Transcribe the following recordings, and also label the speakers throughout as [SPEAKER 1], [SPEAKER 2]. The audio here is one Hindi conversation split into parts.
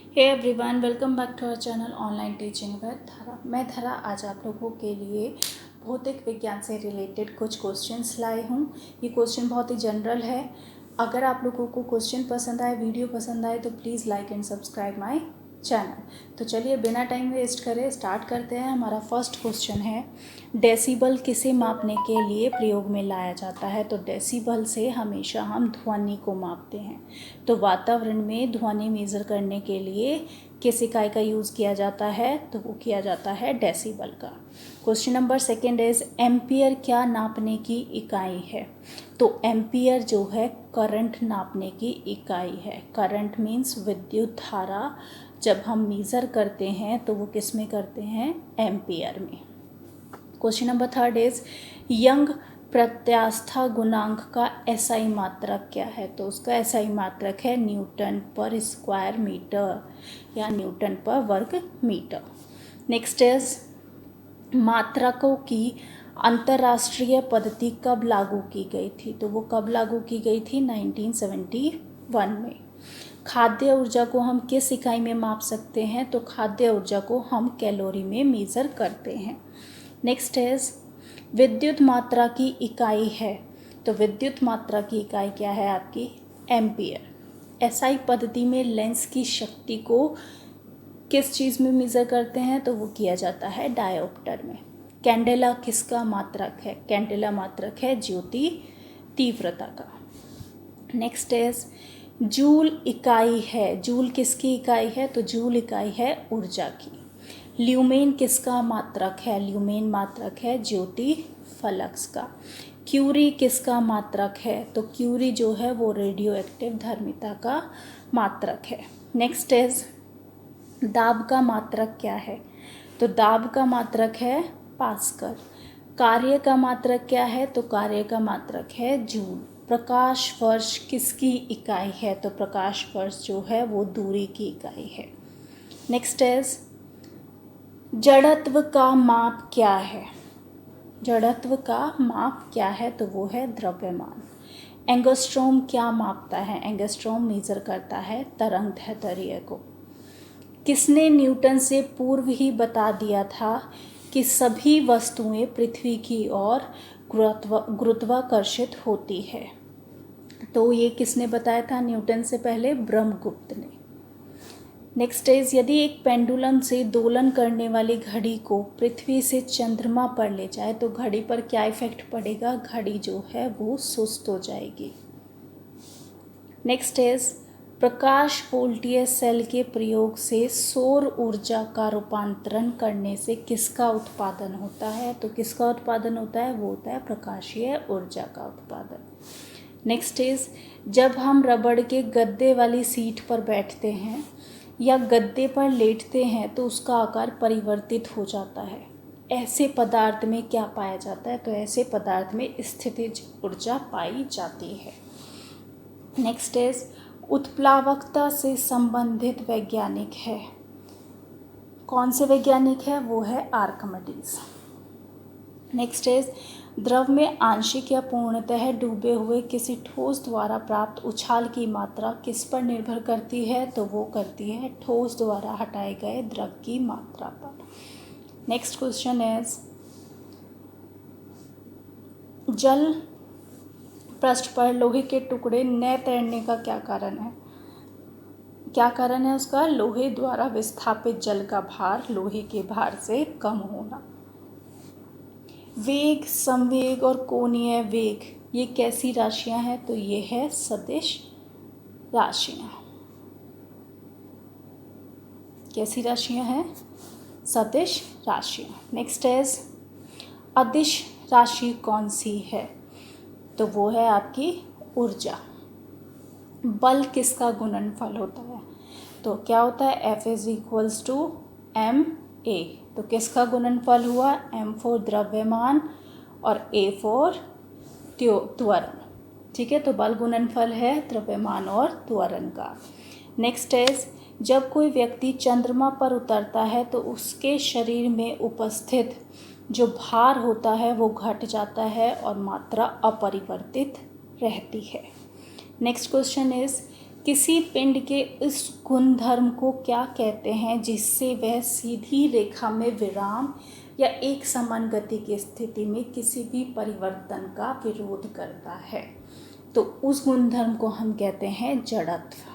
[SPEAKER 1] Hey everyone, welcome back to our channel online teaching with Dhara. मैं धरा आज आप लोगों के लिए भौतिक विज्ञान से रिलेटेड कुछ क्वेश्चंस लाई हूँ। ये क्वेश्चन बहुत ही जनरल है। अगर आप लोगों को क्वेश्चन पसंद आए, वीडियो पसंद आए तो please like and subscribe my channel. तो चलिए बिना टाइम वेस्ट करे स्टार्ट करते हैं। हमारा फर्स्ट क्वेश्चन है, डेसिबल किसे मापने के लिए प्रयोग में लाया जाता है? तो डेसिबल से हमेशा हम ध्वनि को मापते हैं। तो वातावरण में ध्वनि मेज़र करने के लिए किस इकाई का यूज़ किया जाता है? तो वो किया जाता है डेसिबल का। Question number second is, ampere क्या नापने की इकाई है? तो एम्पियर जो है करंट नापने की इकाई है। करंट मीन्स विद्युत धारा। जब हम मेज़र करते हैं तो वो किस में करते हैं? एम्पियर में। Question number third is, Young प्रत्यास्था गुणांक का एसआई मात्रक क्या है? तो उसका एसआई मात्रक है न्यूटन पर स्क्वायर मीटर या न्यूटन पर वर्ग मीटर। नेक्स्ट इज, मात्रकों की अंतर्राष्ट्रीय पद्धति कब लागू की गई थी? तो वो कब लागू की गई थी? 1971 में। खाद्य ऊर्जा को हम किस इकाई में माप सकते हैं? तो खाद्य ऊर्जा को हम कैलोरी में मेज़र करते हैं। नेक्स्ट इज, विद्युत मात्रा की इकाई है। तो विद्युत मात्रा की इकाई क्या है आपकी? एम्पियर। एसआई पद्धति में लेंस की शक्ति को किस चीज़ में मेज़र करते हैं? तो वो किया जाता है डायोप्टर में। कैंडेला किसका मात्रक है? कैंडेला मात्रक है ज्योति तीव्रता का। नेक्स्ट इज, जूल इकाई है। जूल किसकी इकाई है? तो जूल इकाई है ऊर्जा की। ल्यूमेन किसका मात्रक है? ल्यूमेन मात्रक है ज्योति फलक्स का। क्यूरी किसका मात्रक है? तो क्यूरी जो है वो रेडियो एक्टिव धर्मिता का मात्रक है। नेक्स्ट इज, दाब का मात्रक क्या है? तो दाब का मात्रक है पास्कल। कार्य का मात्रक क्या है? तो कार्य का मात्रक है जूल। प्रकाश वर्ष किसकी इकाई है? तो प्रकाश वर्ष जो है वो दूरी की इकाई है। नेक्स्ट इज, जड़त्व का माप क्या है? जड़त्व का माप क्या है? तो वो है द्रव्यमान। एंगस्ट्रोम क्या मापता है? एंगस्ट्रोम मेजर करता है तरंग दैर्ध्य को। किसने न्यूटन से पूर्व ही बता दिया था कि सभी वस्तुएं पृथ्वी की ओर गुरुत्वाकर्षित होती है? तो ये किसने बताया था न्यूटन से पहले? ब्रह्मगुप्त ने। नेक्स्ट इज, यदि एक पेंडुलम से दोलन करने वाली घड़ी को पृथ्वी से चंद्रमा पर ले जाए तो घड़ी पर क्या इफेक्ट पड़ेगा? घड़ी जो है वो सुस्त हो जाएगी। नेक्स्ट इज, प्रकाश वोल्टीय सेल के प्रयोग से सौर ऊर्जा का रूपांतरण करने से किसका उत्पादन होता है? तो किसका उत्पादन होता है? वो होता है प्रकाशीय ऊर्जा का उत्पादन। नेक्स्ट इज, जब हम रबड़ के गद्दे वाली सीट पर बैठते हैं या गद्दे पर लेटते हैं तो उसका आकार परिवर्तित हो जाता है। ऐसे पदार्थ में क्या पाया जाता है? तो ऐसे पदार्थ में स्थितिज ऊर्जा पाई जाती है। नेक्स्ट इज, उत्प्लावकता से संबंधित वैज्ञानिक है। कौन से वैज्ञानिक है? वो है आर्किमिडीज। नेक्स्ट इज, द्रव में आंशिक या पूर्णतः डूबे हुए किसी ठोस द्वारा प्राप्त उछाल की मात्रा किस पर निर्भर करती है? तो वो करती है ठोस द्वारा हटाए गए द्रव की मात्रा पर। नेक्स्ट क्वेश्चन इज, जल पृष्ठ पर लोहे के टुकड़े न तैरने का क्या कारण है? क्या कारण है उसका? लोहे द्वारा विस्थापित जल का भार लोहे के भार से कम होना। वेग, संवेग और कोणीय वेग ये कैसी राशियां हैं? तो ये है सदिश राशियां। कैसी राशियां हैं? सदिश राशियां। नेक्स्ट इज, अदिश राशि कौन सी है? तो वो है आपकी ऊर्जा। बल किसका गुणनफल होता है? तो क्या होता है? F is equals to m a. तो किसका गुणनफल हुआ? m फॉर द्रव्यमान और a फॉर त्वरण। ठीक है, तो बल गुणनफल है द्रव्यमान और त्वरण का। नेक्स्ट इज, जब कोई व्यक्ति चंद्रमा पर उतरता है तो उसके शरीर में उपस्थित जो भार होता है वो घट जाता है और मात्रा अपरिवर्तित रहती है। नेक्स्ट क्वेश्चन इज, किसी पिंड के इस गुणधर्म को क्या कहते हैं जिससे वह सीधी रेखा में विराम या एक समान गति की स्थिति में किसी भी परिवर्तन का विरोध करता है? तो उस गुणधर्म को हम कहते हैं जड़त्व।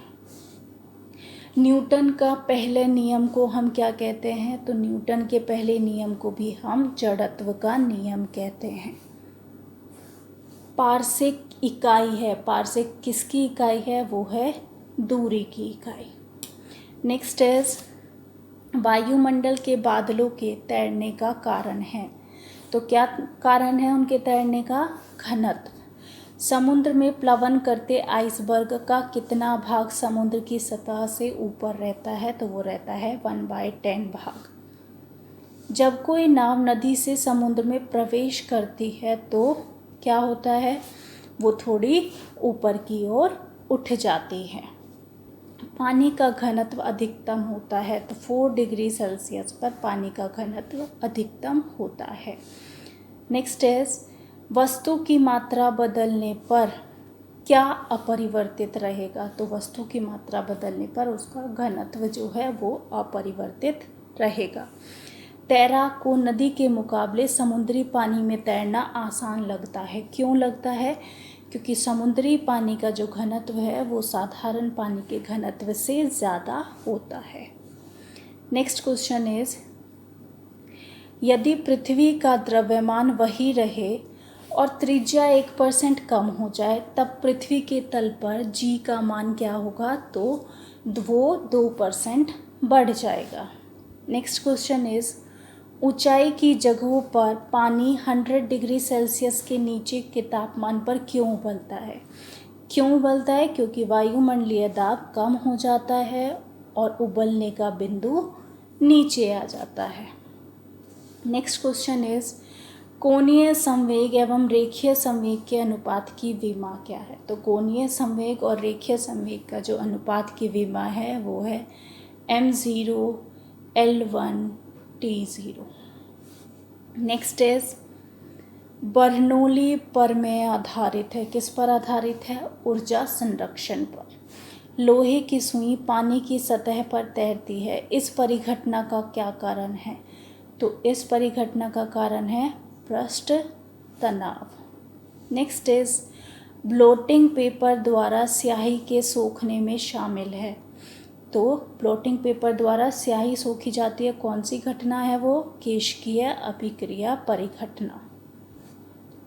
[SPEAKER 1] न्यूटन का पहले नियम को हम क्या कहते हैं? तो न्यूटन के पहले नियम को भी हम जड़त्व का नियम कहते हैं। पार्सेक इकाई है, पार्सेक किसकी इकाई है? वो है दूरी की इकाई। नेक्स्ट इज वायुमंडल के बादलों के तैरने का कारण है। तो क्या कारण है उनके तैरने का? घनत्व। समुद्र में प्लवन करते आइसबर्ग का कितना भाग समुद्र की सतह से ऊपर रहता है? तो वो रहता है 1/10 भाग। जब कोई नाव नदी से समुद्र में प्रवेश करती है तो क्या होता है? वो थोड़ी ऊपर की ओर उठ जाती है। पानी का घनत्व अधिकतम होता है तो 4 डिग्री सेल्सियस पर पानी का घनत्व अधिकतम होता है। नेक्स्ट इज वस्तु की मात्रा बदलने पर क्या अपरिवर्तित रहेगा? तो वस्तु की मात्रा बदलने पर उसका घनत्व जो है वो अपरिवर्तित रहेगा। तैराक को नदी के मुकाबले समुद्री पानी में तैरना आसान लगता है। क्यों लगता है? क्योंकि समुद्री पानी का जो घनत्व है वो साधारण पानी के घनत्व से ज़्यादा होता है। नेक्स्ट क्वेश्चन इज यदि पृथ्वी का द्रव्यमान वही रहे और त्रिज्या 1% कम हो जाए तब पृथ्वी के तल पर g का मान क्या होगा? तो वो 2% बढ़ जाएगा। नेक्स्ट क्वेश्चन इज ऊंचाई की जगहों पर पानी 100 डिग्री सेल्सियस के नीचे के तापमान पर क्यों उबलता है? क्यों उबलता है? क्योंकि वायुमंडलीय दाब कम हो जाता है और उबलने का बिंदु नीचे आ जाता है। नेक्स्ट क्वेश्चन इज कोणीय संवेग एवं रेखीय संवेग के अनुपात की विमा क्या है? तो कोणीय संवेग और रेखीय संवेग का जो अनुपात की विमा है वो है m0 L1 T0। Next is Bernoulli प्रमेय आधारित है। किस पर आधारित है? ऊर्जा संरक्षण पर। लोहे की सुई पानी की सतह पर तैरती है, इस परिघटना का क्या कारण है? तो इस परिघटना का कारण है पृष्ठ तनाव। नेक्स्ट इज ब्लोटिंग पेपर द्वारा स्याही के सोखने में शामिल है। तो ब्लोटिंग पेपर द्वारा स्याही सोखी जाती है, कौन सी घटना है वो? केशिकीय अभिक्रिया परिघटना।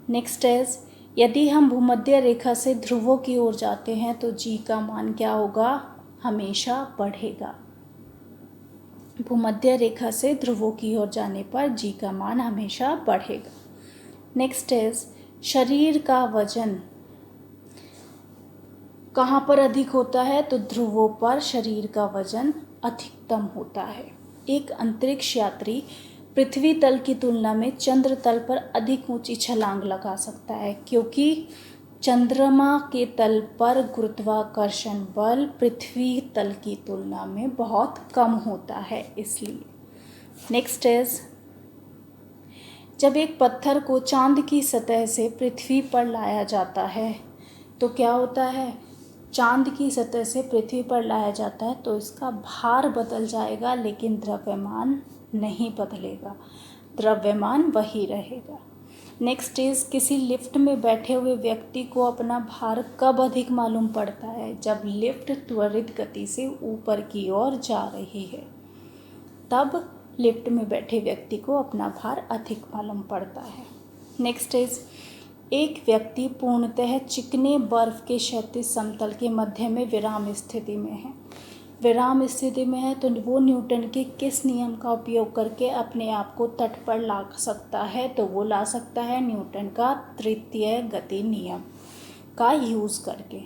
[SPEAKER 1] नेक्स्ट इज यदि हम भूमध्य रेखा से ध्रुवों की ओर जाते हैं तो g का मान क्या होगा? हमेशा बढ़ेगा। भूमध्य रेखा से ध्रुवों की ओर जाने पर g का मान हमेशा बढ़ेगा। नेक्स्ट इज शरीर का वजन कहाँ पर अधिक होता है? तो ध्रुवों पर शरीर का वजन अधिकतम होता है। एक अंतरिक्ष यात्री पृथ्वी तल की तुलना में चंद्र तल पर अधिक ऊंची छलांग लगा सकता है क्योंकि चंद्रमा के तल पर गुरुत्वाकर्षण बल पृथ्वी तल की तुलना में बहुत कम होता है, इसलिए। नेक्स्ट इज जब एक पत्थर को चांद की सतह से पृथ्वी पर लाया जाता है तो क्या होता है? चांद की सतह से पृथ्वी पर लाया जाता है तो इसका भार बदल जाएगा लेकिन द्रव्यमान नहीं बदलेगा, द्रव्यमान वही रहेगा। नेक्स्ट इज किसी लिफ्ट में बैठे हुए व्यक्ति को अपना भार कब अधिक मालूम पड़ता है? जब लिफ्ट त्वरित गति से ऊपर की ओर जा रही है, तब लिफ्ट में बैठे व्यक्ति को अपना भार अधिक मालूम पड़ता है। नेक्स्ट इज एक व्यक्ति पूर्णतः चिकने बर्फ के क्षैतिज समतल के मध्य में विराम स्थिति में है। विराम स्थिति में है तो वो न्यूटन के किस नियम का उपयोग करके अपने आप को तट पर ला सकता है? तो वो ला सकता है न्यूटन का तृतीय गति नियम का यूज़ करके।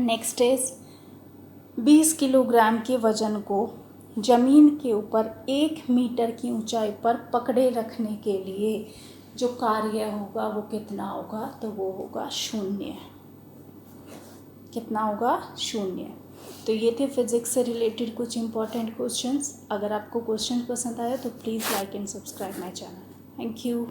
[SPEAKER 1] नेक्स्ट इज 20 किलोग्राम के वजन को जमीन के ऊपर 1 मीटर की ऊंचाई पर पकड़े रखने के लिए जो कार्य होगा वो कितना होगा? तो वो होगा 0। कितना होगा? 0। तो ये थे फिज़िक्स से रिलेटेड कुछ इंपॉर्टेंट क्वेश्चंस। अगर आपको क्वेश्चन पसंद आया तो please like and subscribe my channel. Thank you.